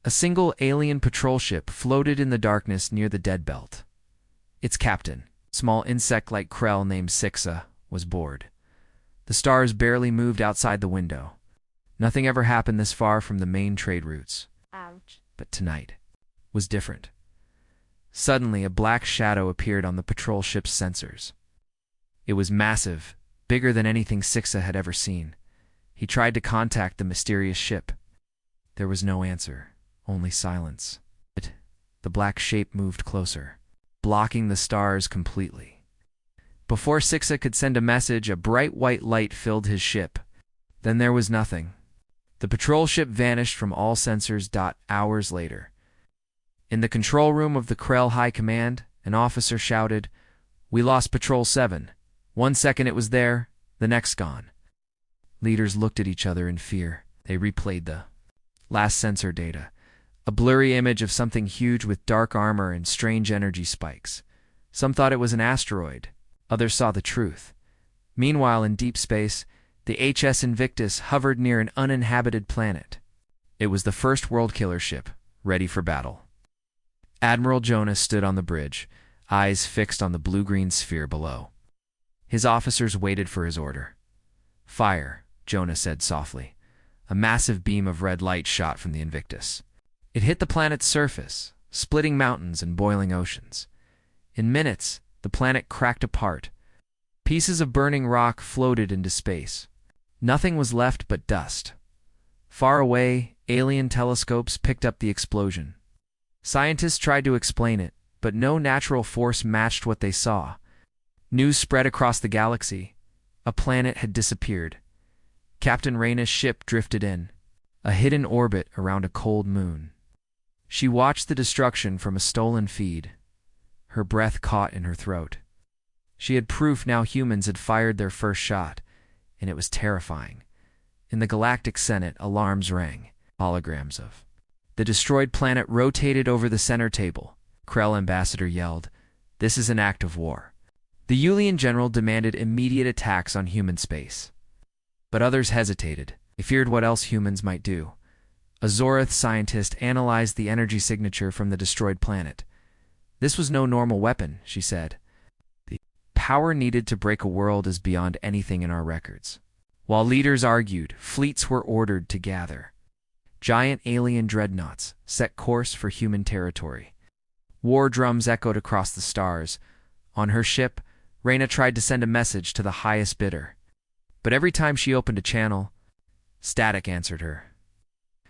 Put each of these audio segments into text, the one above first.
A single alien patrol ship floated in the darkness near the dead belt. Its captain, small insect-like Krell named Sixa, was bored. The stars barely moved outside the window. Nothing ever happened this far from the main trade routes. Ouch. But tonight was different. Suddenly, a black shadow appeared on the patrol ship's sensors. It was massive, bigger than anything Sixa had ever seen. He tried to contact the mysterious ship. There was no answer, only silence. The black shape moved closer, blocking the stars completely. Before Sixa could send a message, a bright white light filled his ship. Then there was nothing. The patrol ship vanished from all sensors. Hours later. In the control room of the Krell High Command, an officer shouted, "We lost Patrol 7. 1 second it was there, the next gone." Leaders looked at each other in fear. They replayed the last sensor data, a blurry image of something huge with dark armor and strange energy spikes. Some thought it was an asteroid. Others saw the truth. Meanwhile, in deep space, the HS Invictus hovered near an uninhabited planet. It was the first world killer ship, ready for battle. Admiral Jonas stood on the bridge, eyes fixed on the blue-green sphere below. His officers waited for his order. "Fire," Jonas said softly. A massive beam of red light shot from the Invictus. It hit the planet's surface, splitting mountains and boiling oceans. In minutes, the planet cracked apart. Pieces of burning rock floated into space. Nothing was left but dust. Far away, alien telescopes picked up the explosion. Scientists tried to explain it, but no natural force matched what they saw. News spread across the galaxy. A planet had disappeared. Captain Reyna's ship drifted in, a hidden orbit around a cold moon. She watched the destruction from a stolen feed. Her breath caught in her throat. She had proof now humans had fired their first shot, and it was terrifying. In the Galactic Senate, alarms rang, holograms of the destroyed planet rotated over the center table. Krell ambassador yelled, "This is an act of war." The Yulian general demanded immediate attacks on human space. But others hesitated. They feared what else humans might do. A Zorath scientist analyzed the energy signature from the destroyed planet. "This was no normal weapon," she said. "The power needed to break a world is beyond anything in our records." While leaders argued, fleets were ordered to gather. Giant alien dreadnoughts set course for human territory. War drums echoed across the stars. On her ship, Reyna tried to send a message to the highest bidder. But every time she opened a channel, static answered her.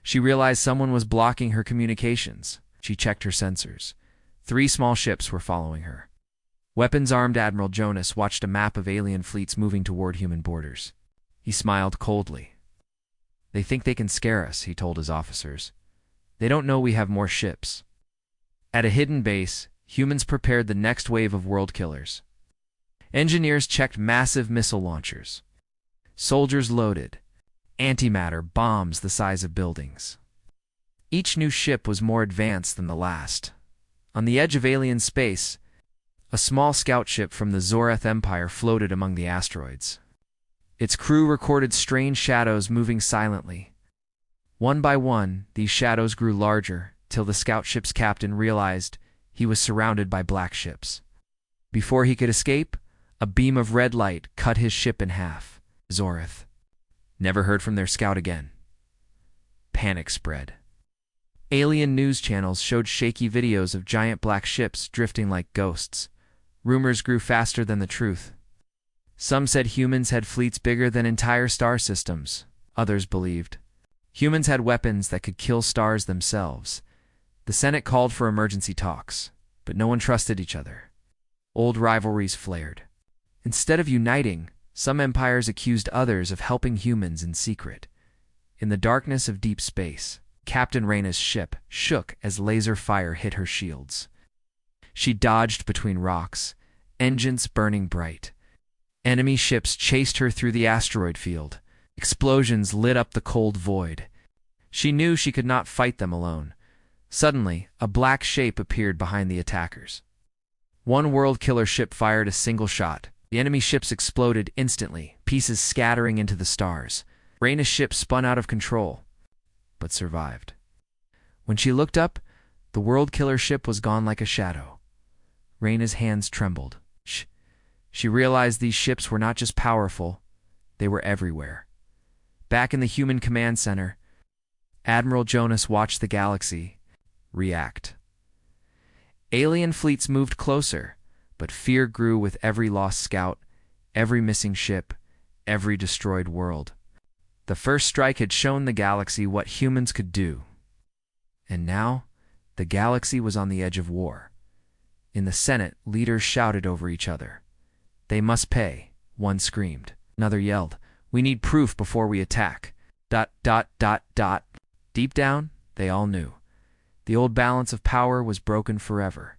She realized someone was blocking her communications. She checked her sensors. 3 small ships were following her. Weapons-armed Admiral Jonas watched a map of alien fleets moving toward human borders. He smiled coldly. "They think they can scare us," he told his officers. "They don't know we have more ships." At a hidden base, humans prepared the next wave of world killers. Engineers checked massive missile launchers. Soldiers loaded antimatter bombs the size of buildings. Each new ship was more advanced than the last. On the edge of alien space, a small scout ship from the Zorath Empire floated among the asteroids. Its crew recorded strange shadows moving silently. One by one, these shadows grew larger, till the scout ship's captain realized he was surrounded by black ships. Before he could escape, a beam of red light cut his ship in half. Zorath never heard from their scout again. Panic spread. Alien news channels showed shaky videos of giant black ships drifting like ghosts. Rumors grew faster than the truth. Some said humans had fleets bigger than entire star systems. Others believed humans had weapons that could kill stars themselves. The Senate called for emergency talks, but no one trusted each other. Old rivalries flared. Instead of uniting, some empires accused others of helping humans in secret. In the darkness of deep space, Captain Reyna's ship shook as laser fire hit her shields. She dodged between rocks, engines burning bright. Enemy ships chased her through the asteroid field. Explosions lit up the cold void. She knew she could not fight them alone. Suddenly, a black shape appeared behind the attackers. One world killer ship fired a single shot. The enemy ships exploded instantly, pieces scattering into the stars. Reyna's ship spun out of control, but survived. When she looked up, the world killer ship was gone like a shadow. Reyna's hands trembled. She realized these ships were not just powerful, they were everywhere. Back in the human command center, Admiral Jonas watched the galaxy react. Alien fleets moved closer, but fear grew with every lost scout, every missing ship, every destroyed world. The first strike had shown the galaxy what humans could do. And now, the galaxy was on the edge of war. In the Senate, leaders shouted over each other. "They must pay," one screamed. Another yelled, "We need proof before we attack." ... Deep down, they all knew. The old balance of power was broken forever.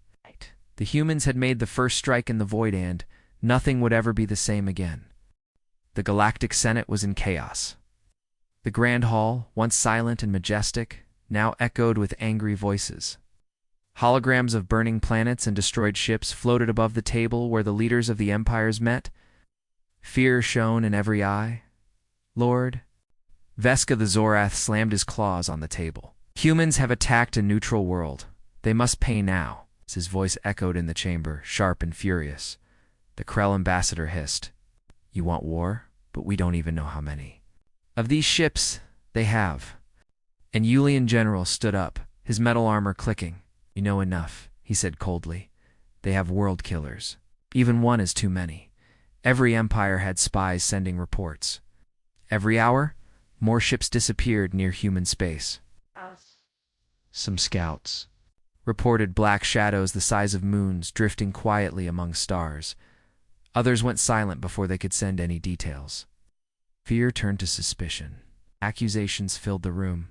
The humans had made the first strike in the void and nothing would ever be the same again. The Galactic Senate was in chaos. The Grand Hall, once silent and majestic, now echoed with angry voices. Holograms of burning planets and destroyed ships floated above the table where the leaders of the empires met. Fear shone in every eye. "Lord," Veska the Zorath slammed his claws on the table. "Humans have attacked a neutral world. They must pay now." His voice echoed in the chamber, sharp and furious. The Krell ambassador hissed, "You want war? But we don't even know how many of these ships they have." An Yulian general stood up, his metal armor clicking. "You know enough," he said coldly. "They have world killers. Even one is too many." Every empire had spies sending reports. Every hour, more ships disappeared near human space. Some scouts reported black shadows the size of moons drifting quietly among stars. Others went silent before they could send any details. Fear turned to suspicion. Accusations filled the room.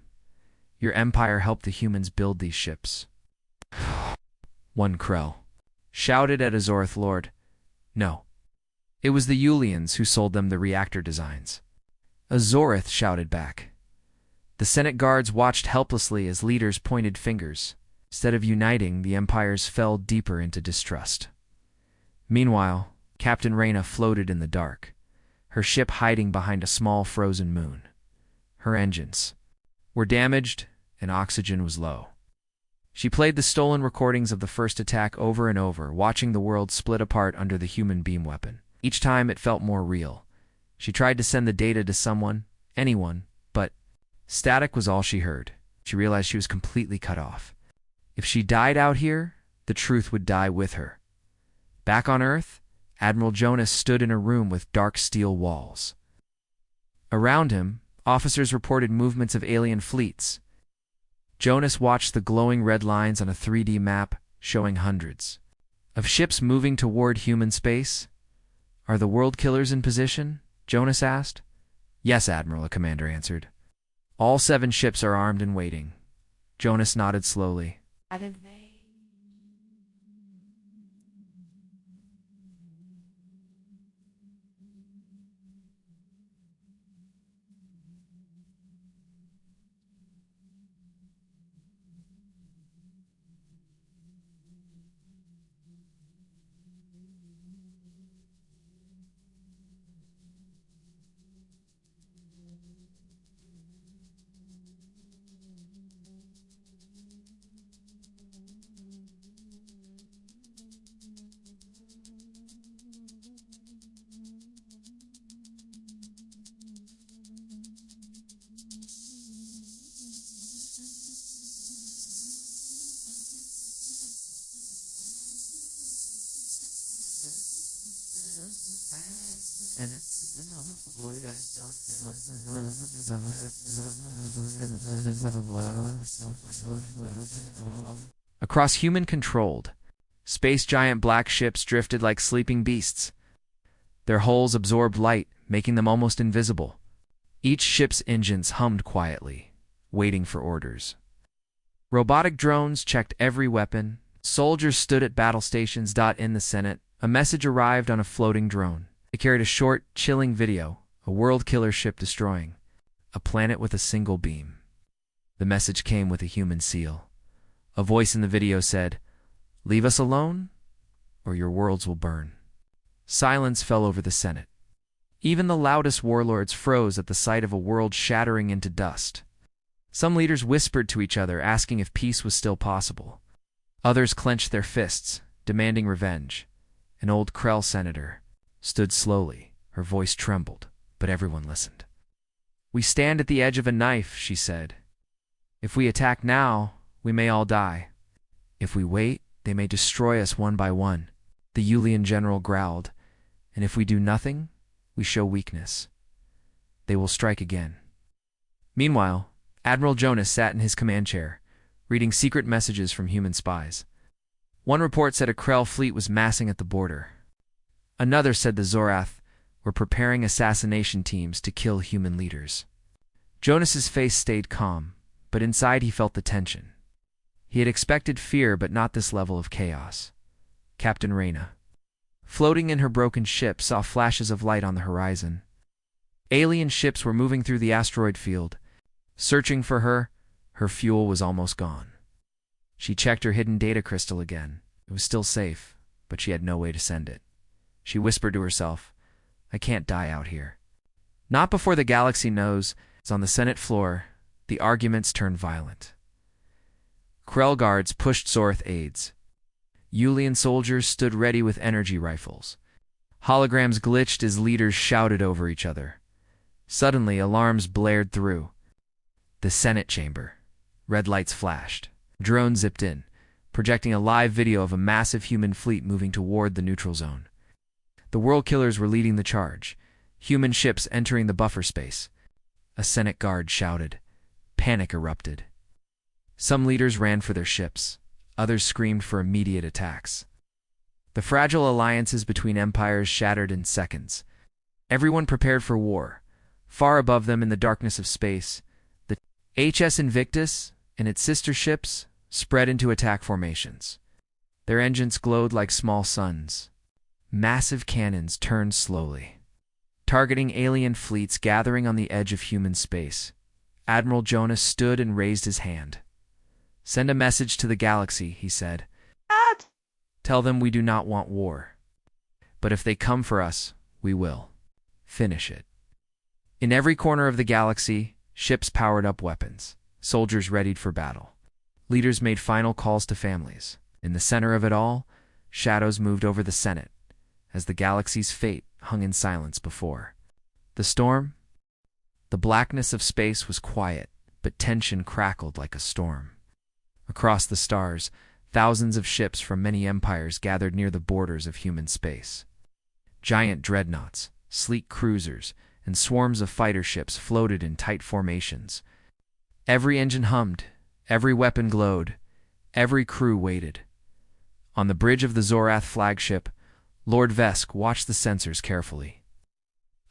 "Your empire helped the humans build these ships." One Krell shouted at Azorth Lord. "No. It was the Yulians who sold them the reactor designs." Azorth shouted back. The Senate guards watched helplessly as leaders pointed fingers. Instead of uniting, the empires fell deeper into distrust. Meanwhile, Captain Reyna floated in the dark, her ship hiding behind a small frozen moon. Her engines were damaged and oxygen was low. She played the stolen recordings of the first attack over and over, watching the world split apart under the human beam weapon. Each time it felt more real. She tried to send the data to someone, anyone, but static was all she heard. She realized she was completely cut off. If she died out here, the truth would die with her. Back on Earth, Admiral Jonas stood in a room with dark steel walls. Around him, officers reported movements of alien fleets. Jonas watched the glowing red lines on a 3D map showing hundreds of ships moving toward human space. "Are the world killers in position?" Jonas asked. "Yes, Admiral," a commander answered. "All 7 ships are armed and waiting." Jonas nodded slowly. Across human-controlled, space giant black ships drifted like sleeping beasts. Their hulls absorbed light, making them almost invisible. Each ship's engines hummed quietly, waiting for orders. Robotic drones checked every weapon. Soldiers stood at battle stations. In the Senate, a message arrived on a floating drone. It carried a short, chilling video, a world killer ship destroying a planet with a single beam. The message came with a human seal. A voice in the video said, "Leave us alone, or your worlds will burn." Silence fell over the Senate. Even the loudest warlords froze at the sight of a world shattering into dust. Some leaders whispered to each other, asking if peace was still possible. Others clenched their fists, demanding revenge. An old Krell senator stood slowly. Her voice trembled, but everyone listened. "We stand at the edge of a knife," she said. "If we attack now, we may all die. If we wait, they may destroy us one by one," the Yulian general growled. "And if we do nothing, we show weakness. They will strike again." Meanwhile, Admiral Jonas sat in his command chair, reading secret messages from human spies. One report said a Krell fleet was massing at the border. Another said the Zorath were preparing assassination teams to kill human leaders. Jonas's face stayed calm, but inside he felt the tension. He had expected fear, but not this level of chaos. Captain Reyna, floating in her broken ship, saw flashes of light on the horizon. Alien ships were moving through the asteroid field, searching for her. Her fuel was almost gone. She checked her hidden data crystal again. It was still safe, but she had no way to send it. She whispered to herself, "I can't die out here." Not before the galaxy knows. On the Senate floor, the arguments turned violent. Krell guards pushed Zorath aides. Yulian soldiers stood ready with energy rifles. Holograms glitched as leaders shouted over each other. Suddenly, alarms blared through the Senate chamber. Red lights flashed. Drones zipped in, projecting a live video of a massive human fleet moving toward the neutral zone. The World Killers were leading the charge, human ships entering the buffer space. A Senate guard shouted. Panic erupted. Some leaders ran for their ships. Others screamed for immediate attacks. The fragile alliances between empires shattered in seconds. Everyone prepared for war. Far above them in the darkness of space, the HS Invictus and its sister ships spread into attack formations. Their engines glowed like small suns. Massive cannons turned slowly, targeting alien fleets gathering on the edge of human space. Admiral Jonas stood and raised his hand. "Send a message to the galaxy," he said. Dad! "Tell them we do not want war. But if they come for us, we will finish it." In every corner of the galaxy, ships powered up weapons. Soldiers readied for battle. Leaders made final calls to families. In the center of it all, shadows moved over the Senate, as the galaxy's fate hung in silence before. The storm? The blackness of space was quiet, but tension crackled like a storm. Across the stars, thousands of ships from many empires gathered near the borders of human space. Giant dreadnoughts, sleek cruisers, and swarms of fighter ships floated in tight formations. Every engine hummed, every weapon glowed, every crew waited. On the bridge of the Zorath flagship, Lord Vesk watched the sensors carefully.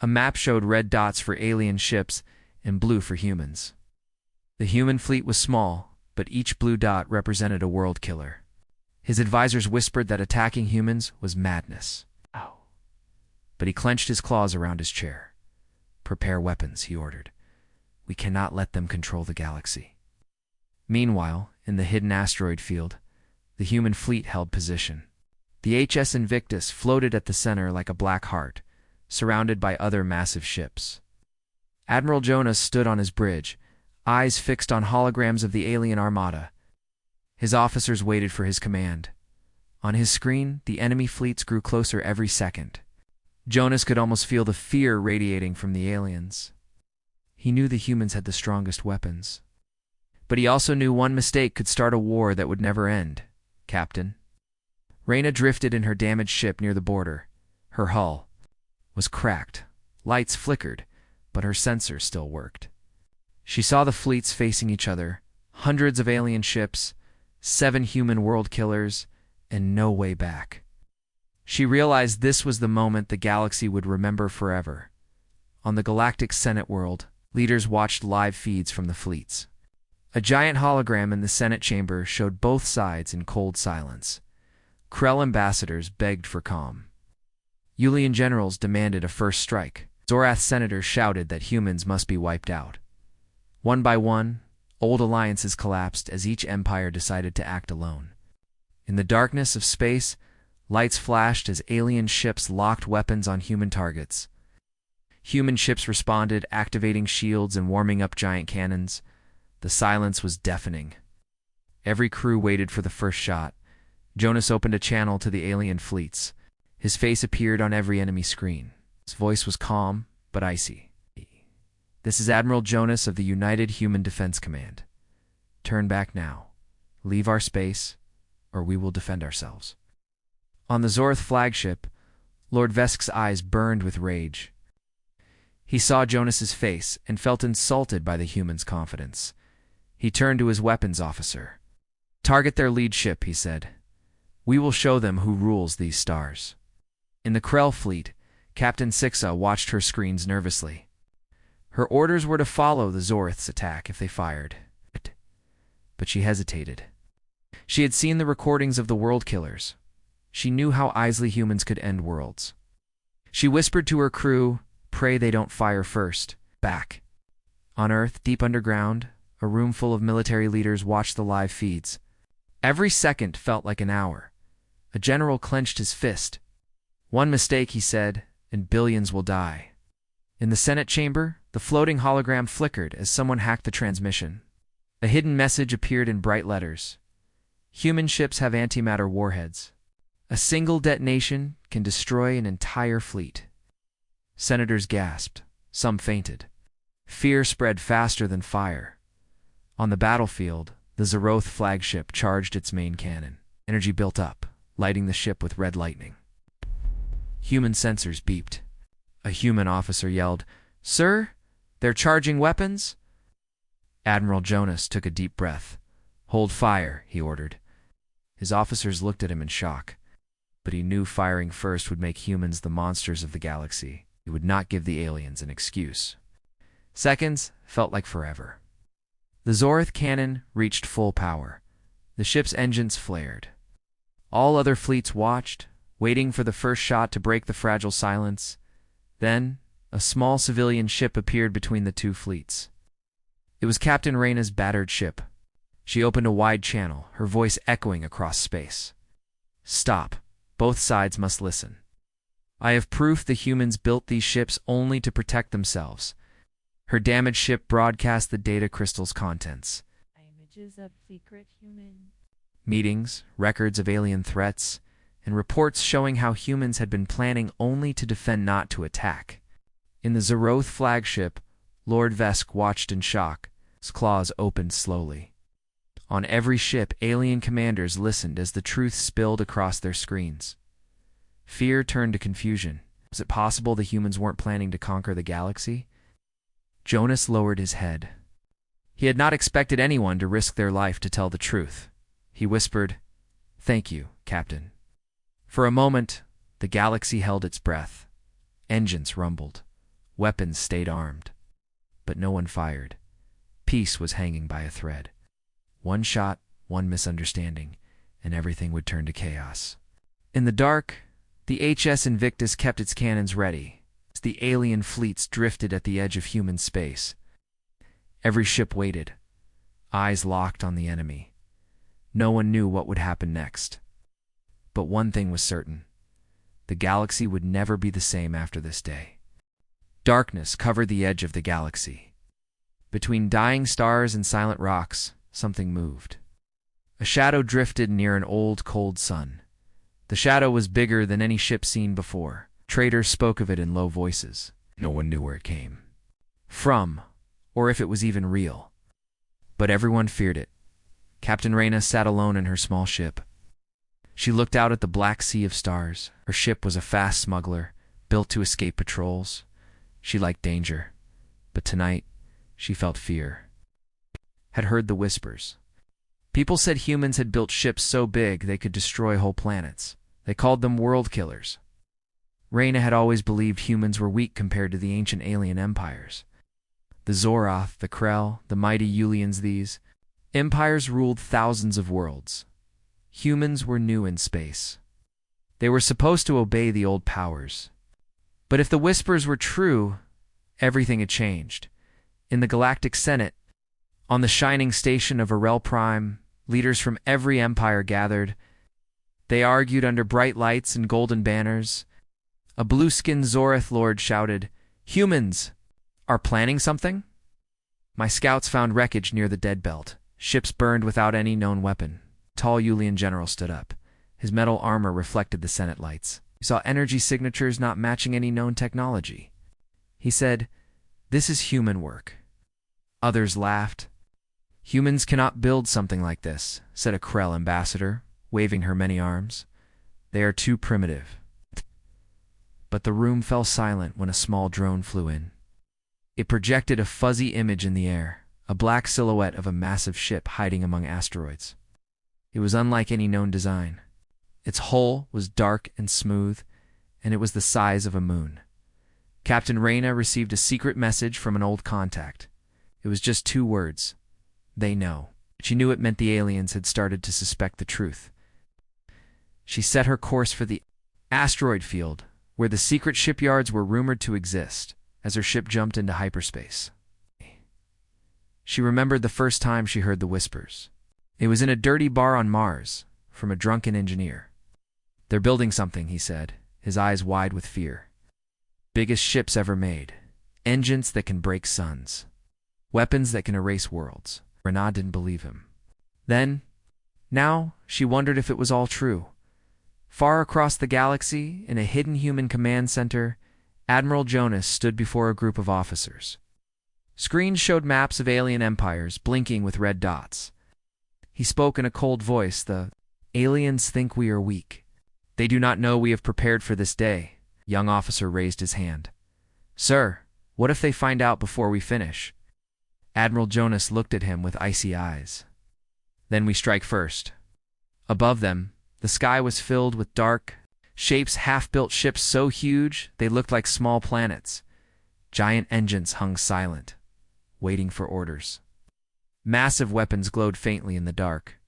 A map showed red dots for alien ships and blue for humans. The human fleet was small, but each blue dot represented a world killer. His advisors whispered that attacking humans was madness. Oh. But he clenched his claws around his chair. "Prepare weapons," he ordered. "We cannot let them control the galaxy." Meanwhile, in the hidden asteroid field, the human fleet held position. The HS Invictus floated at the center like a black heart, surrounded by other massive ships. Admiral Jonas stood on his bridge, eyes fixed on holograms of the alien armada. His officers waited for his command. On his screen, the enemy fleets grew closer every second. Jonas could almost feel the fear radiating from the aliens. He knew the humans had the strongest weapons. But he also knew one mistake could start a war that would never end. "Captain." Reyna drifted in her damaged ship near the border. Her hull was cracked. Lights flickered, but her sensors still worked. She saw the fleets facing each other, hundreds of alien ships, 7 human world killers, and no way back. She realized this was the moment the galaxy would remember forever. On the Galactic Senate world, leaders watched live feeds from the fleets. A giant hologram in the Senate chamber showed both sides in cold silence. Krell ambassadors begged for calm. Yulian generals demanded a first strike. Zorath senators shouted that humans must be wiped out. One by one, old alliances collapsed as each empire decided to act alone. In the darkness of space, lights flashed as alien ships locked weapons on human targets. Human ships responded, activating shields and warming up giant cannons. The silence was deafening. Every crew waited for the first shot. Jonas opened a channel to the alien fleets. His face appeared on every enemy screen. His voice was calm, but icy. "This is Admiral Jonas of the United Human Defense Command. Turn back now. Leave our space, or we will defend ourselves." On the Zorth flagship, Lord Vesk's eyes burned with rage. He saw Jonas's face and felt insulted by the human's confidence. He turned to his weapons officer. "Target their lead ship," he said. "We will show them who rules these stars." In the Krell fleet, Captain Sixa watched her screens nervously. Her orders were to follow the Zorth's attack if they fired. But she hesitated. She had seen the recordings of the world killers. She knew how easily humans could end worlds. She whispered to her crew, "Pray they don't fire first." Back. On Earth, deep underground, a room full of military leaders watched the live feeds. Every second felt like an hour. A general clenched his fist. "One mistake," he said, "and billions will die." In the Senate chamber, the floating hologram flickered as someone hacked the transmission. A hidden message appeared in bright letters. "Human ships have antimatter warheads. A single detonation can destroy an entire fleet." Senators gasped. Some fainted. Fear spread faster than fire. On the battlefield, the Zeroth flagship charged its main cannon. Energy built up, lighting the ship with red lightning. Human sensors beeped. A human officer yelled, "Sir, they're charging weapons?" Admiral Jonas took a deep breath. "Hold fire," he ordered. His officers looked at him in shock. But he knew firing first would make humans the monsters of the galaxy. He would not give the aliens an excuse. Seconds felt like forever. The Zorth cannon reached full power. The ship's engines flared. All other fleets watched, waiting for the first shot to break the fragile silence. Then, a small civilian ship appeared between the two fleets. It was Captain Reyna's battered ship. She opened a wide channel, her voice echoing across space. "Stop. Both sides must listen. I have proof the humans built these ships only to protect themselves." Her damaged ship broadcast the data crystal's contents. Images of secret human Meetings, records of alien threats, and reports showing how humans had been planning only to defend, not to attack. In the Zeroth flagship, Lord Vesk watched in shock. His claws opened slowly. On every ship, alien commanders listened as the truth spilled across their screens. Fear turned to confusion. Was it possible the humans weren't planning to conquer the galaxy? Jonas lowered his head. He had not expected anyone to risk their life to tell the truth. He whispered, "Thank you, Captain." For a moment, the galaxy held its breath. Engines rumbled. Weapons stayed armed. But no one fired. Peace was hanging by a thread. One shot, one misunderstanding, and everything would turn to chaos. In the dark, the HS Invictus kept its cannons ready as the alien fleets drifted at the edge of human space. Every ship waited, eyes locked on the enemy. No one knew what would happen next. But one thing was certain. The galaxy would never be the same after this day. Darkness covered the edge of the galaxy. Between dying stars and silent rocks, something moved. A shadow drifted near an old, cold sun. The shadow was bigger than any ship seen before. Traders spoke of it in low voices. No one knew where it came from, or if it was even real. But everyone feared it. Captain Reyna sat alone in her small ship. She looked out at the black sea of stars. Her ship was a fast smuggler, built to escape patrols. She liked danger. But tonight, she felt fear. Had heard the whispers. People said humans had built ships so big they could destroy whole planets. They called them world killers. Reyna had always believed humans were weak compared to the ancient alien empires. The Zoroth, the Krell, the mighty Yulians, these empires ruled thousands of worlds. Humans were new in space. They were supposed to obey the old powers. But if the whispers were true, everything had changed. In the Galactic Senate, on the shining station of Arel Prime, leaders from every empire gathered. They argued under bright lights and golden banners. A blue-skinned Zoreth lord shouted, "Humans are planning something?" My scouts found wreckage near the dead belt. Ships burned without any known weapon. Tall Yulian general stood up. His metal armor reflected the Senate lights. He saw energy signatures not matching any known technology. He said, "This is human work." Others laughed. "Humans cannot build something like this," said a Krell ambassador, waving her many arms. "They are too primitive." But the room fell silent when a small drone flew in. It projected a fuzzy image in the air, a black silhouette of a massive ship hiding among asteroids. It was unlike any known design. Its hull was dark and smooth, and it was the size of a moon. Captain Reyna received a secret message from an old contact. It was just 2 words. "They know." She knew it meant the aliens had started to suspect the truth. She set her course for the asteroid field, where the secret shipyards were rumored to exist, as her ship jumped into hyperspace. She remembered the first time she heard the whispers. It was in a dirty bar on Mars, from a drunken engineer. "They're building something," he said, his eyes wide with fear. "Biggest ships ever made. Engines that can break suns. Weapons that can erase worlds." Renard didn't believe him. Now, she wondered if it was all true. Far across the galaxy, in a hidden human command center, Admiral Jonas stood before a group of officers. Screens showed maps of alien empires, blinking with red dots. He spoke in a cold voice. "The aliens think we are weak. They do not know we have prepared for this day." A young officer raised his hand. "Sir, what if they find out before we finish?" Admiral Jonas looked at him with icy eyes. "Then we strike first." Above them, the sky was filled with dark shapes, half-built ships so huge they looked like small planets. Giant engines hung silent, waiting for orders. Massive weapons glowed faintly in the dark.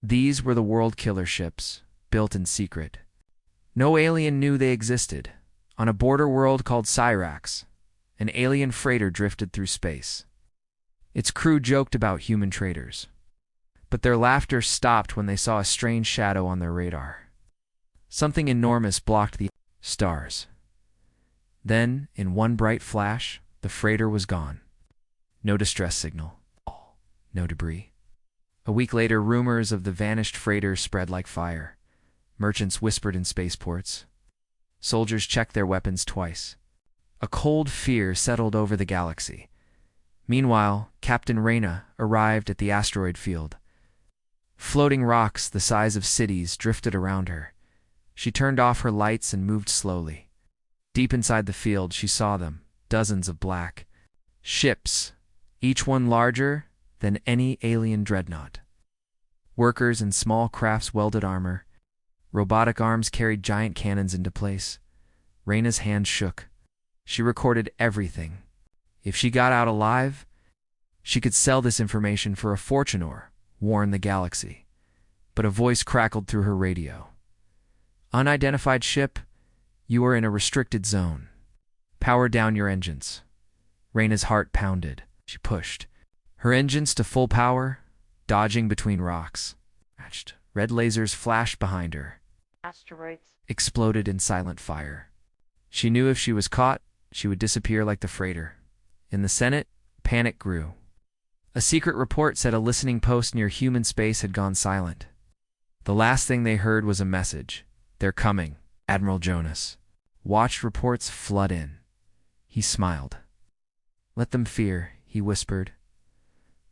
These were the world killer ships, built in secret. No alien knew they existed. On a border world called Cyrax, an alien freighter drifted through space. Its crew joked about human traitors, but their laughter stopped when they saw a strange shadow on their radar. Something enormous blocked the stars. Then, in one bright flash, the freighter was gone. No distress signal. No debris. A week later, rumors of the vanished freighter spread like fire. Merchants whispered in spaceports. Soldiers checked their weapons twice. A cold fear settled over the galaxy. Meanwhile, Captain Reyna arrived at the asteroid field. Floating rocks the size of cities drifted around her. She turned off her lights and moved slowly. Deep inside the field, she saw them, dozens of black ships, each one larger than any alien dreadnought. Workers in small crafts welded armor. Robotic arms carried giant cannons into place. Reyna's hands shook. She recorded everything. If she got out alive, she could sell this information for a fortune or warn the galaxy. But a voice crackled through her radio. "Unidentified ship, you are in a restricted zone. Power down your engines." Reyna's heart pounded. She pushed her engines to full power, dodging between rocks. Red lasers flashed behind her. Asteroids Exploded in silent fire. She knew if she was caught, she would disappear like the freighter. In the Senate, panic grew. A secret report said a listening post near human space had gone silent. The last thing they heard was a message. "They're coming." Admiral Jonas watched reports flood in. He smiled. "Let them fear," he whispered.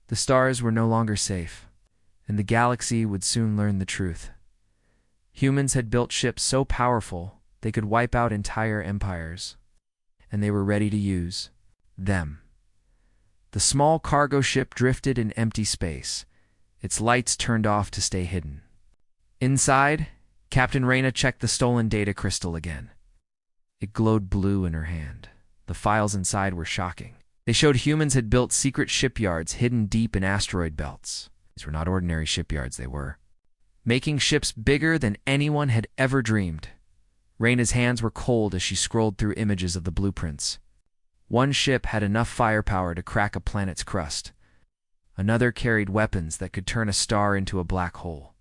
The stars were no longer safe, and the galaxy would soon learn the truth. Humans had built ships so powerful they could wipe out entire empires, and they were ready to use them. The small cargo ship drifted in empty space, its lights turned off to stay hidden. Inside, Captain Reyna checked the stolen data crystal again. It glowed blue in her hand. The files inside were shocking. They showed humans had built secret shipyards hidden deep in asteroid belts. These were not ordinary shipyards, they were. Making ships bigger than anyone had ever dreamed. Reyna's hands were cold as she scrolled through images of the blueprints. One ship had enough firepower to crack a planet's crust. Another carried weapons that could turn a star into a black hole.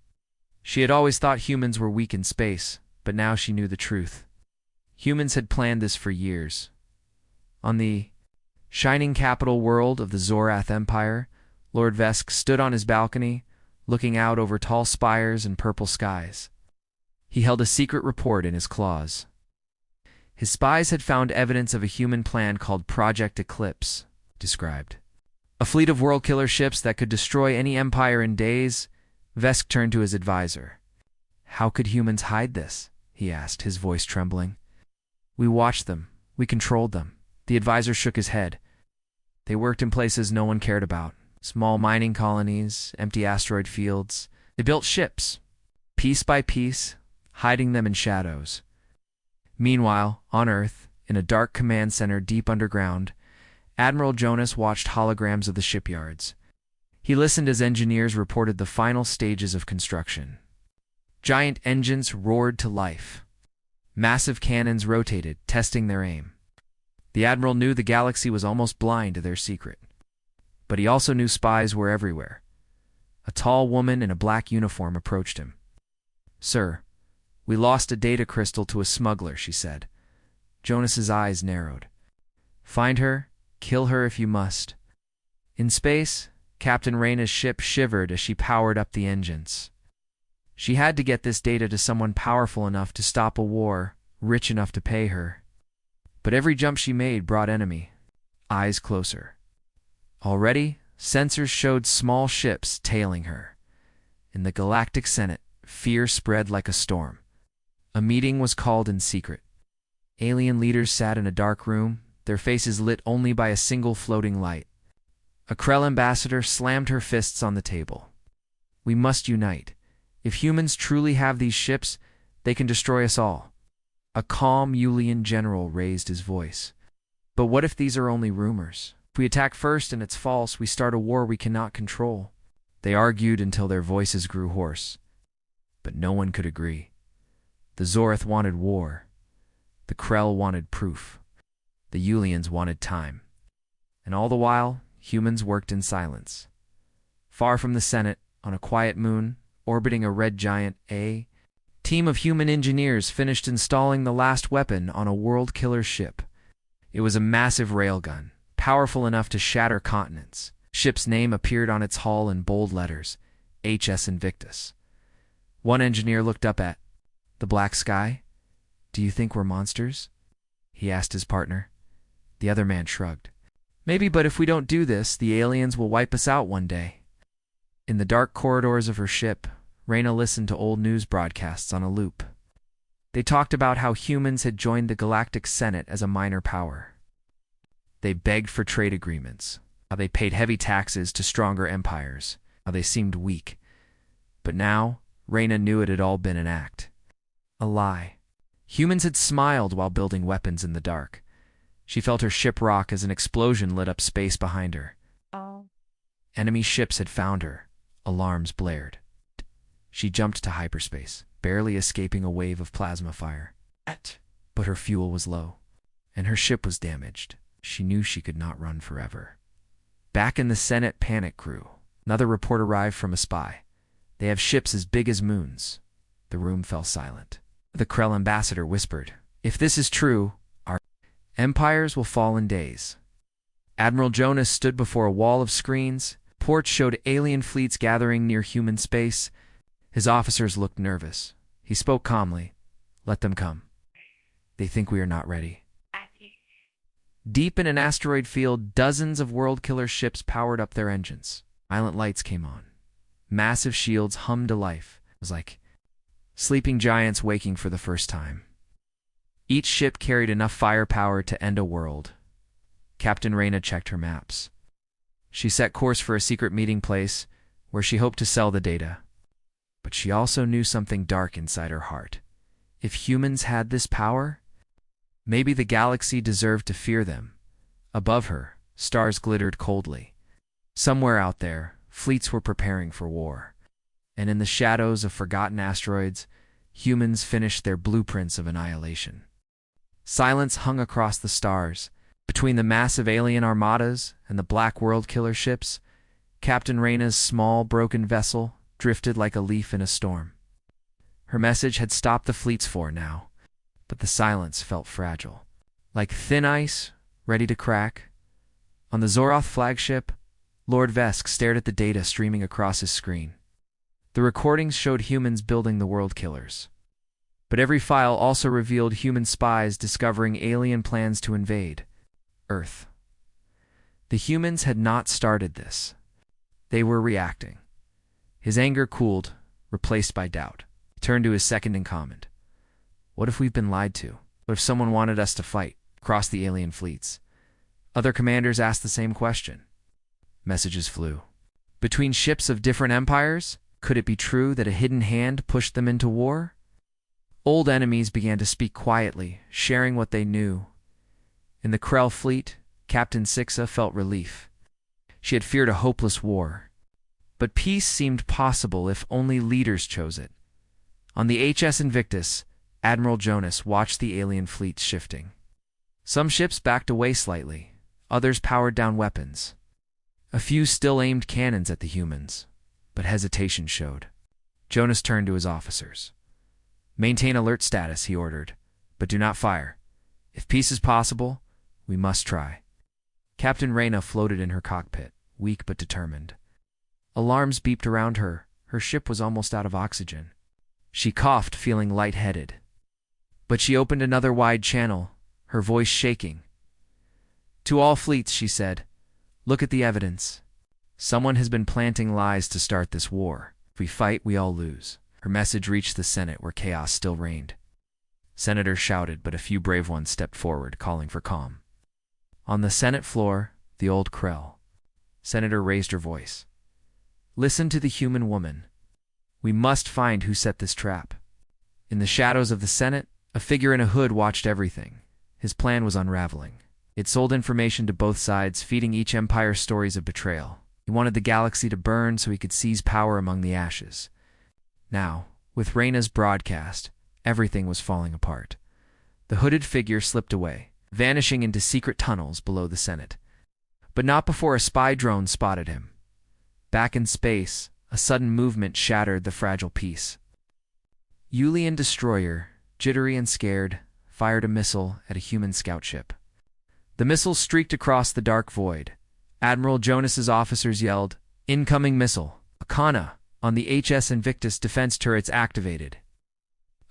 She had always thought humans were weak in space, but now she knew the truth. Humans had planned this for years. On the shining capital world of the Zorath Empire, Lord Vesk stood on his balcony, looking out over tall spires and purple skies. He held a secret report in his claws. His spies had found evidence of a human plan called Project Eclipse, described. A fleet of world killer ships that could destroy any empire in days. Vesk turned to his advisor. How could humans hide this? He asked, his voice trembling. We watched them. We controlled them. The advisor shook his head. They worked in places no one cared about. Small mining colonies, empty asteroid fields. They built ships, piece by piece, hiding them in shadows. Meanwhile, on Earth, in a dark command center deep underground, Admiral Jonas watched holograms of the shipyards. He listened as engineers reported the final stages of construction. Giant engines roared to life. Massive cannons rotated, testing their aim. The Admiral knew the galaxy was almost blind to their secret. But he also knew spies were everywhere. A tall woman in a black uniform approached him. Sir, we lost a data crystal to a smuggler, she said. Jonas's eyes narrowed. Find her, kill her if you must. In space, Captain Reyna's ship shivered as she powered up the engines. She had to get this data to someone powerful enough to stop a war, rich enough to pay her. But every jump she made brought enemy. Eyes closer. Already, sensors showed small ships tailing her. In the Galactic Senate, fear spread like a storm. A meeting was called in secret. Alien leaders sat in a dark room, their faces lit only by a single floating light. A Krell ambassador slammed her fists on the table. We must unite. If humans truly have these ships, they can destroy us all. A calm Yulian general raised his voice. But what if these are only rumors? If we attack first and it's false, we start a war we cannot control. They argued until their voices grew hoarse. But no one could agree. The Zorath wanted war. The Krell wanted proof. The Yulians wanted time. And all the while, humans worked in silence. Far from the Senate, on a quiet moon, orbiting a red giant, a team of human engineers finished installing the last weapon on a world killer ship. It was a massive railgun, powerful enough to shatter continents. Ship's name appeared on its hull in bold letters, HS Invictus. One engineer looked up at the black sky. Do you think we're monsters? He asked his partner. The other man shrugged. Maybe, but if we don't do this, the aliens will wipe us out one day. In the dark corridors of her ship, Reyna listened to old news broadcasts on a loop. They talked about how humans had joined the Galactic Senate as a minor power. They begged for trade agreements, how they paid heavy taxes to stronger empires, how they seemed weak. But now, Reyna knew it had all been an act. A lie. Humans had smiled while building weapons in the dark. She felt her ship rock as an explosion lit up space behind her. Oh. Enemy ships had found her. Alarms blared. She jumped to hyperspace, barely escaping a wave of plasma fire. But her fuel was low, and her ship was damaged. She knew she could not run forever. Back in the Senate, panic grew. Another report arrived from a spy. They have ships as big as moons. The room fell silent. The Krell ambassador whispered, If this is true, our empires will fall in days. Admiral Jonas stood before a wall of screens. Ports showed alien fleets gathering near human space. His officers looked nervous. He spoke calmly. Let them come. They think we are not ready. Deep in an asteroid field, dozens of world killer ships powered up their engines. Silent lights came on. Massive shields hummed to life. It was like sleeping giants waking for the first time. Each ship carried enough firepower to end a world. Captain Reyna checked her maps. She set course for a secret meeting place where she hoped to sell the data. But she also knew something dark inside her heart. If humans had this power, maybe the galaxy deserved to fear them. Above her, stars glittered coldly. Somewhere out there, fleets were preparing for war. And in the shadows of forgotten asteroids, humans finished their blueprints of annihilation. Silence hung across the stars. Between the massive alien armadas and the black world killer ships, Captain Reyna's small, broken vessel drifted like a leaf in a storm. Her message had stopped the fleets for now, but the silence felt fragile. Like thin ice, ready to crack, On the Zoroth flagship, Lord Vesk stared at the data streaming across his screen. The recordings showed humans building the world killers. But every file also revealed human spies discovering alien plans to invade Earth. The humans had not started this. They were reacting. His anger cooled, replaced by doubt. He turned to his second-in-command. What if we've been lied to? What if someone wanted us to fight across the alien fleets? Other commanders asked the same question. Messages flew. Between ships of different empires, could it be true that a hidden hand pushed them into war? Old enemies began to speak quietly, sharing what they knew. In the Krell fleet, Captain Sixa felt relief. She had feared a hopeless war. But peace seemed possible if only leaders chose it. On the HS Invictus, Admiral Jonas watched the alien fleet shifting. Some ships backed away slightly, others powered down weapons. A few still aimed cannons at the humans, but hesitation showed. Jonas turned to his officers. Maintain alert status, he ordered, but do not fire. If peace is possible, we must try. Captain Reyna floated in her cockpit, weak but determined. Alarms beeped around her. Her ship was almost out of oxygen. She coughed, feeling lightheaded. But she opened another wide channel, her voice shaking. To all fleets, she said, look at the evidence. Someone has been planting lies to start this war. If we fight, we all lose. Her message reached the Senate, where chaos still reigned. Senators shouted, but a few brave ones stepped forward, calling for calm. On the Senate floor, the old Krell. Senator raised her voice. Listen to the human woman. We must find who set this trap. In the shadows of the Senate, a figure in a hood watched everything. His plan was unraveling. It sold information to both sides, feeding each empire stories of betrayal. He wanted the galaxy to burn so he could seize power among the ashes. Now, with Reyna's broadcast, everything was falling apart. The hooded figure slipped away, vanishing into secret tunnels below the Senate. But not before a spy drone spotted him. Back in space, a sudden movement shattered the fragile peace. Yulian destroyer, jittery and scared, fired a missile at a human scout ship. The missile streaked across the dark void. Admiral Jonas's officers yelled, "Incoming missile! Akana!" On the HS Invictus defense turrets activated.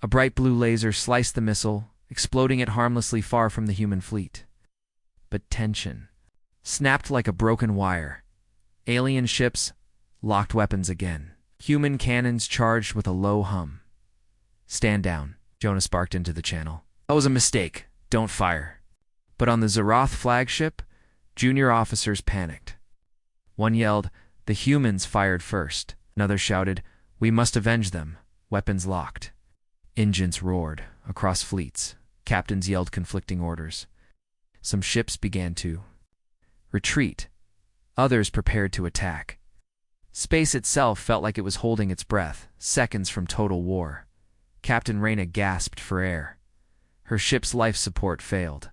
A bright blue laser sliced the missile, exploding it harmlessly far from the human fleet. But tension snapped like a broken wire. Alien ships locked weapons again. Human cannons charged with a low hum. Stand down, Jonas barked into the channel. That was a mistake. Don't fire. But on the Zoroth flagship, junior officers panicked. One yelled, the humans fired first. Another shouted, we must avenge them. Weapons locked. Engines roared across fleets. Captains yelled conflicting orders. Some ships began to retreat. Others prepared to attack. Space itself felt like it was holding its breath, seconds from total war. Captain Reyna gasped for air. Her ship's life support failed.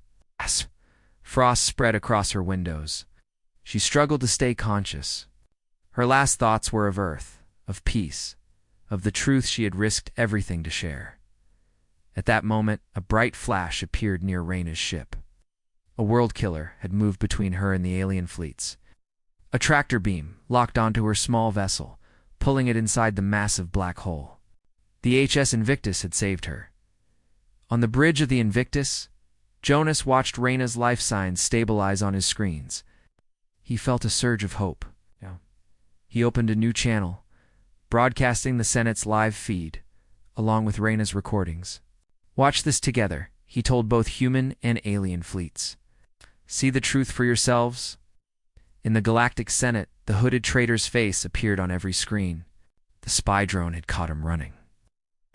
Frost spread across her windows. She struggled to stay conscious. Her last thoughts were of Earth, of peace, of the truth she had risked everything to share. At that moment, a bright flash appeared near Reyna's ship. A world killer had moved between her and the alien fleets. A tractor beam locked onto her small vessel, pulling it inside the massive black hole. The HS Invictus had saved her. On the bridge of the Invictus, Jonas watched Reyna's life signs stabilize on his screens. He felt a surge of hope. He opened a new channel, broadcasting the Senate's live feed, along with Reyna's recordings. Watch this together, he told both human and alien fleets. See the truth for yourselves? In the Galactic Senate, the hooded traitor's face appeared on every screen. The spy drone had caught him running.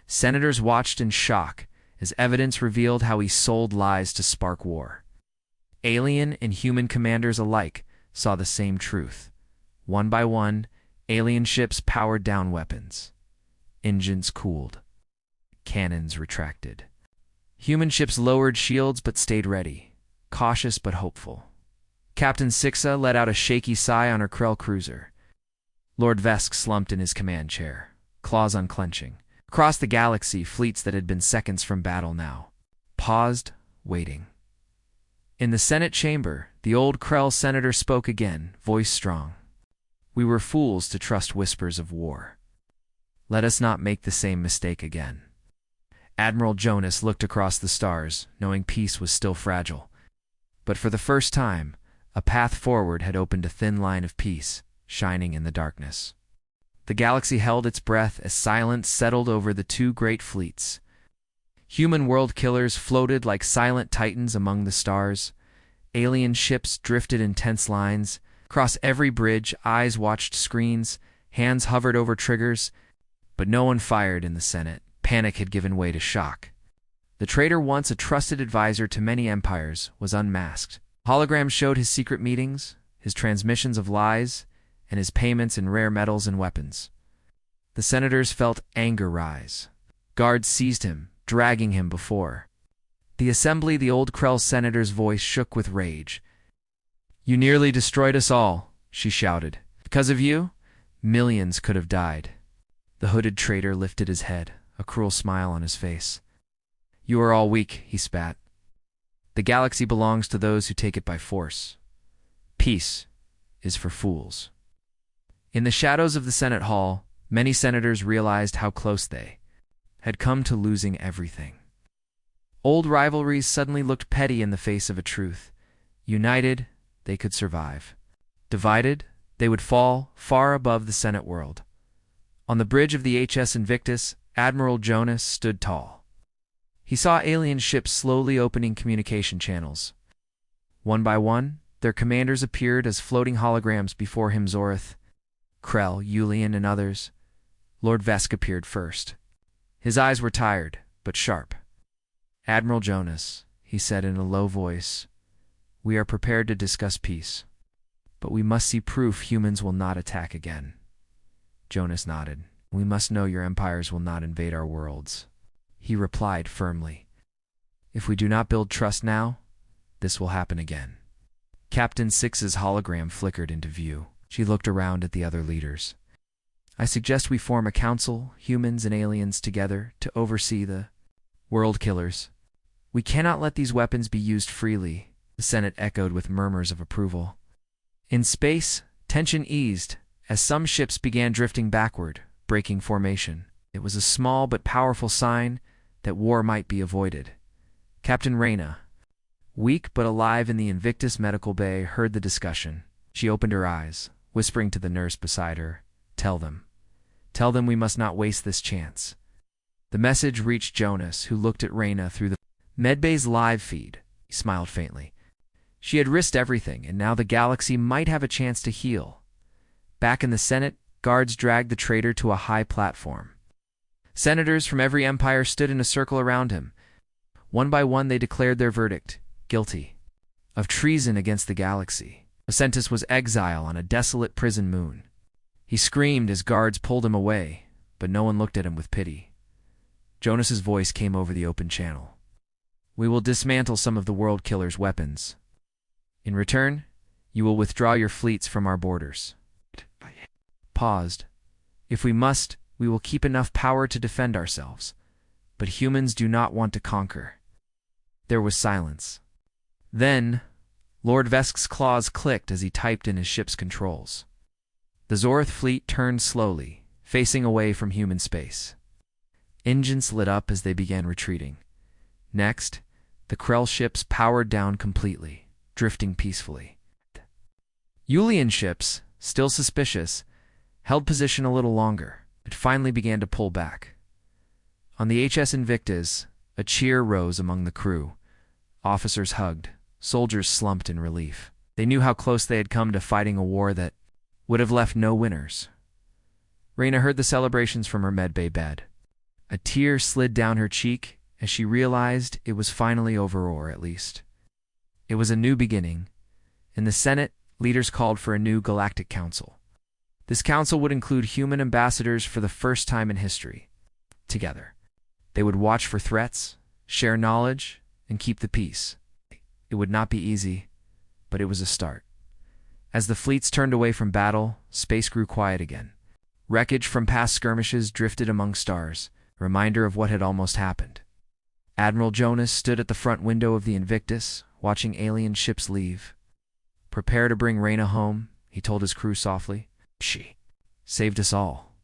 Senators watched in shock as evidence revealed how he sold lies to spark war. Alien and human commanders alike saw the same truth. One by one, alien ships powered down weapons. Engines cooled. Cannons retracted. Human ships lowered shields but stayed ready, cautious but hopeful. Captain Sixa let out a shaky sigh on her Krell cruiser. Lord Vesk slumped in his command chair, claws unclenching. Across the galaxy, fleets that had been seconds from battle now paused, waiting. In the Senate chamber, the old Krell senator spoke again, voice strong. We were fools to trust whispers of war. Let us not make the same mistake again. Admiral Jonas looked across the stars, knowing peace was still fragile. But for the first time, a path forward had opened a thin line of peace, shining in the darkness. The galaxy held its breath as silence settled over the two great fleets. Human world killers floated like silent titans among the stars. Alien ships drifted in tense lines. Across every bridge, eyes watched screens, hands hovered over triggers, but no one fired in the Senate. Panic had given way to shock. The traitor, once a trusted advisor to many empires, was unmasked. Holograms showed his secret meetings, his transmissions of lies, and his payments in rare metals and weapons. The senators felt anger rise. Guards seized him, dragging him before the assembly. The old Krell senator's voice shook with rage. You nearly destroyed us all, she shouted. Because of you, millions could have died. The hooded traitor lifted his head, a cruel smile on his face. You are all weak, he spat. The galaxy belongs to those who take it by force. Peace is for fools. In the shadows of the Senate hall, many senators realized how close they had come to losing everything. Old rivalries suddenly looked petty in the face of a truth. United, they could survive. Divided, they would fall far above the Senate world. On the bridge of the HS Invictus, Admiral Jonas stood tall. He saw alien ships slowly opening communication channels. One by one, their commanders appeared as floating holograms before him. Zorth, Krell, Julian, and others. Lord Vesk appeared first. His eyes were tired, but sharp. Admiral Jonas, he said in a low voice, we are prepared to discuss peace, but we must see proof humans will not attack again. Jonas nodded. We must know your empires will not invade our worlds. He replied firmly. If we do not build trust now, this will happen again. Captain Six's hologram flickered into view. She looked around at the other leaders. I suggest we form a council, humans and aliens together, to oversee the world killers. We cannot let these weapons be used freely, the Senate echoed with murmurs of approval. In space, tension eased as some ships began drifting backward, breaking formation. It was a small but powerful sign that war might be avoided. Captain Reyna, weak but alive in the Invictus medical bay, heard the discussion. She opened her eyes, whispering to the nurse beside her, Tell them we must not waste this chance. The message reached Jonas, who looked at Reyna through the medbay's live feed. He smiled faintly. She had risked everything, and now the galaxy might have a chance to heal. Back in the Senate, guards dragged the traitor to a high platform. Senators from every empire stood in a circle around him. One by one they declared their verdict, guilty of treason against the galaxy. Acentus was exile on a desolate prison moon. He screamed as guards pulled him away, but no one looked at him with pity. Jonas's voice came over the open channel. We will dismantle some of the world killer's weapons. In return, you will withdraw your fleets from our borders. Paused. If we must, we will keep enough power to defend ourselves. But humans do not want to conquer. There was silence. Then, Lord Vesk's claws clicked as he typed in his ship's controls. The Zorth fleet turned slowly, facing away from human space. Engines lit up as they began retreating. Next, the Krell ships powered down completely, drifting peacefully. Julian ships, still suspicious, held position a little longer, but finally began to pull back. On the HS Invictus, a cheer rose among the crew. Officers hugged, soldiers slumped in relief. They knew how close they had come to fighting a war that would have left no winners. Reyna heard the celebrations from her medbay bed. A tear slid down her cheek as she realized it was finally over, or at least it was a new beginning. In the Senate, leaders called for a new Galactic Council. This council would include human ambassadors for the first time in history. Together, they would watch for threats, share knowledge, and keep the peace. It would not be easy, but it was a start. As the fleets turned away from battle, space grew quiet again. Wreckage from past skirmishes drifted among stars, a reminder of what had almost happened. Admiral Jonas stood at the front window of the Invictus, watching alien ships leave. "Prepare to bring Reyna home," he told his crew softly. "She saved us all."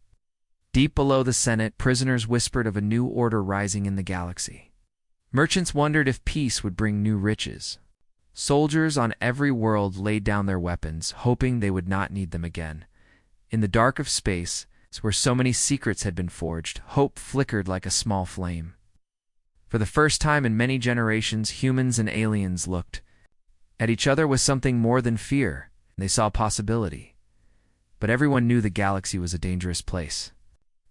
Deep below the Senate, prisoners whispered of a new order rising in the galaxy. Merchants wondered if peace would bring new riches. Soldiers on every world laid down their weapons, hoping they would not need them again. In the dark of space, where so many secrets had been forged, hope flickered like a small flame. For the first time in many generations, humans and aliens looked at each other with something more than fear. They saw possibility. But everyone knew the galaxy was a dangerous place.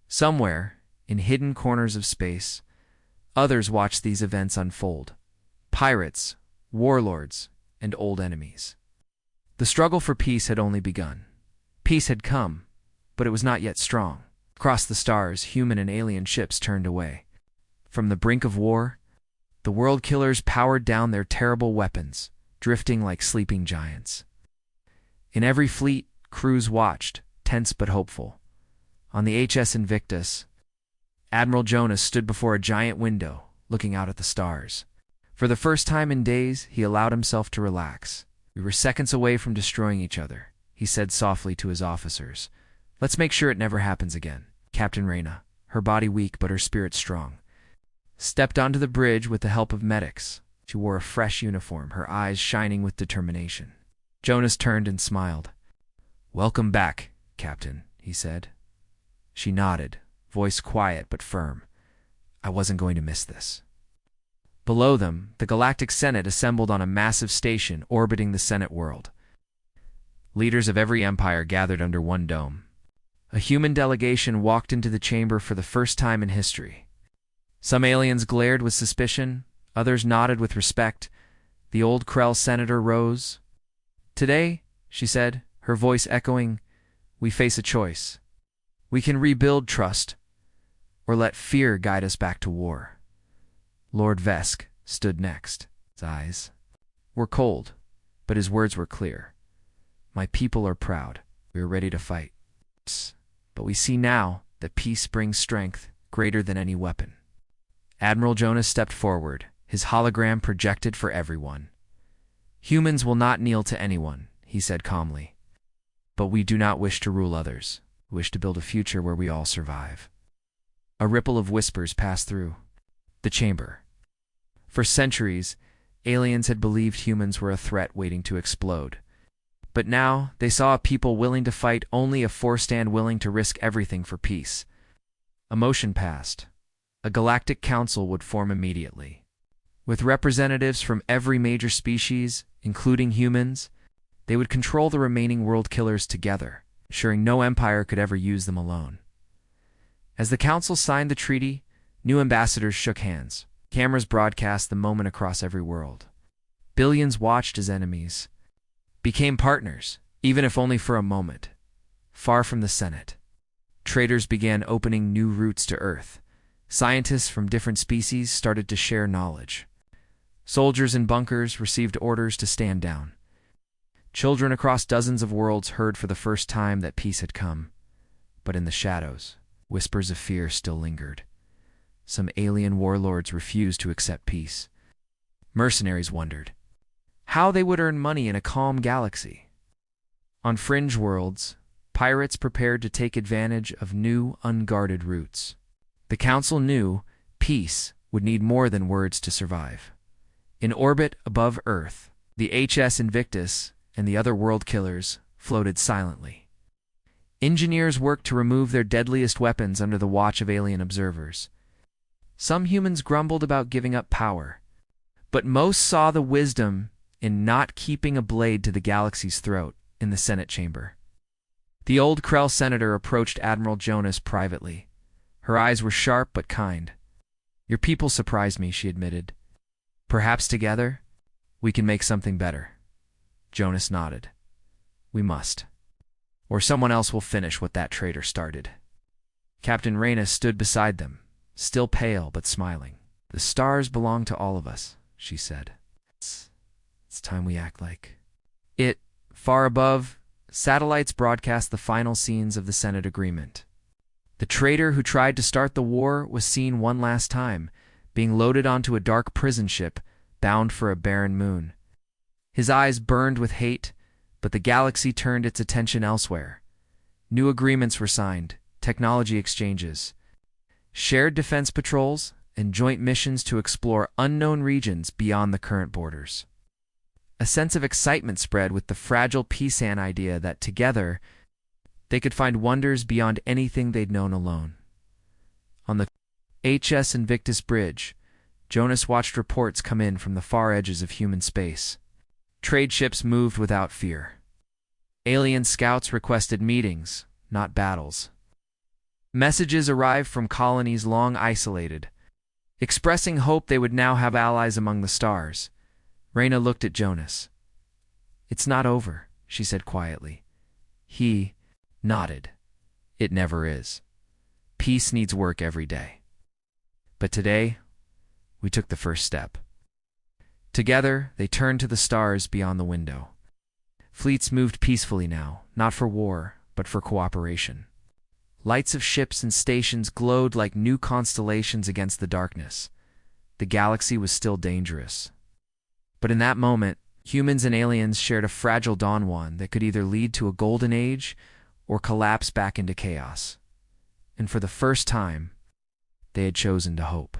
Somewhere, in hidden corners of space, others watched these events unfold. Pirates, warlords, and old enemies. The struggle for peace had only begun. Peace had come, but it was not yet strong. Across the stars, human and alien ships turned away. From the brink of war, the world killers powered down their terrible weapons, drifting like sleeping giants. In every fleet, crews watched, tense but hopeful. On the HS Invictus, Admiral Jonas stood before a giant window, looking out at the stars. For the first time in days, he allowed himself to relax. "We were seconds away from destroying each other," he said softly to his officers. "Let's make sure it never happens again." Captain Reyna, her body weak but her spirit strong, stepped onto the bridge with the help of medics. She wore a fresh uniform, her eyes shining with determination. Jonas turned and smiled. "Welcome back, Captain," he said. She nodded, voice quiet but firm. "I wasn't going to miss this." Below them, the Galactic Senate assembled on a massive station orbiting the Senate world. Leaders of every empire gathered under one dome. A human delegation walked into the chamber for the first time in history. Some aliens glared with suspicion, others nodded with respect. The old Krell senator rose. "Today," she said, her voice echoing, "we face a choice. We can rebuild trust, or let fear guide us back to war." Lord Vesk stood next. His eyes were cold, but his words were clear. "My people are proud. We are ready to fight. But we see now that peace brings strength greater than any weapon." Admiral Jonas stepped forward, his hologram projected for everyone. "Humans will not kneel to anyone," he said calmly. "But we do not wish to rule others. We wish to build a future where we all survive." A ripple of whispers passed through the chamber. For centuries, aliens had believed humans were a threat waiting to explode. But now, they saw a people willing to fight, only a force stand willing to risk everything for peace. A motion passed. A galactic council would form immediately. With representatives from every major species, including humans, they would control the remaining world killers together, ensuring no empire could ever use them alone. As the council signed the treaty, new ambassadors shook hands. Cameras broadcast the moment across every world. Billions watched as enemies became partners, even if only for a moment. Far from the Senate, traders began opening new routes to Earth. Scientists from different species started to share knowledge. Soldiers in bunkers received orders to stand down. Children across dozens of worlds heard for the first time that peace had come. But in the shadows, whispers of fear still lingered. Some alien warlords refused to accept peace. Mercenaries wondered how they would earn money in a calm galaxy. On fringe worlds, pirates prepared to take advantage of new, unguarded routes. The Council knew peace would need more than words to survive. In orbit above Earth, the HS Invictus and the other world killers floated silently. Engineers worked to remove their deadliest weapons under the watch of alien observers. Some humans grumbled about giving up power, but most saw the wisdom in not keeping a blade to the galaxy's throat in the Senate chamber. The old Krell senator approached Admiral Jonas privately. Her eyes were sharp but kind. "Your people surprised me," she admitted. "Perhaps together, we can make something better." Jonas nodded. "We must. Or someone else will finish what that traitor started." Captain Reyna stood beside them, still pale but smiling. "The stars belong to all of us," she said. It's time we act like it." Far above, satellites broadcast the final scenes of the Senate agreement. The traitor who tried to start the war was seen one last time, being loaded onto a dark prison ship bound for a barren moon. His eyes burned with hate, but the galaxy turned its attention elsewhere. New agreements were signed, technology exchanges, shared defense patrols, and joint missions to explore unknown regions beyond the current borders. A sense of excitement spread with the fragile Pisan idea that together they could find wonders beyond anything they'd known alone. On the HS Invictus Bridge, Jonas watched reports come in from the far edges of human space. Trade ships moved without fear. Alien scouts requested meetings, not battles. Messages arrived from colonies long isolated, expressing hope they would now have allies among the stars. Reyna looked at Jonas. "It's not over," she said quietly. He nodded. "It never is. Peace needs work every day. But today, we took the first step." Together, they turned to the stars beyond the window. Fleets moved peacefully now, not for war, but for cooperation. Lights of ships and stations glowed like new constellations against the darkness. The galaxy was still dangerous. But in that moment, humans and aliens shared a fragile dawn one that could either lead to a golden age or collapse back into chaos. And for the first time, they had chosen to hope.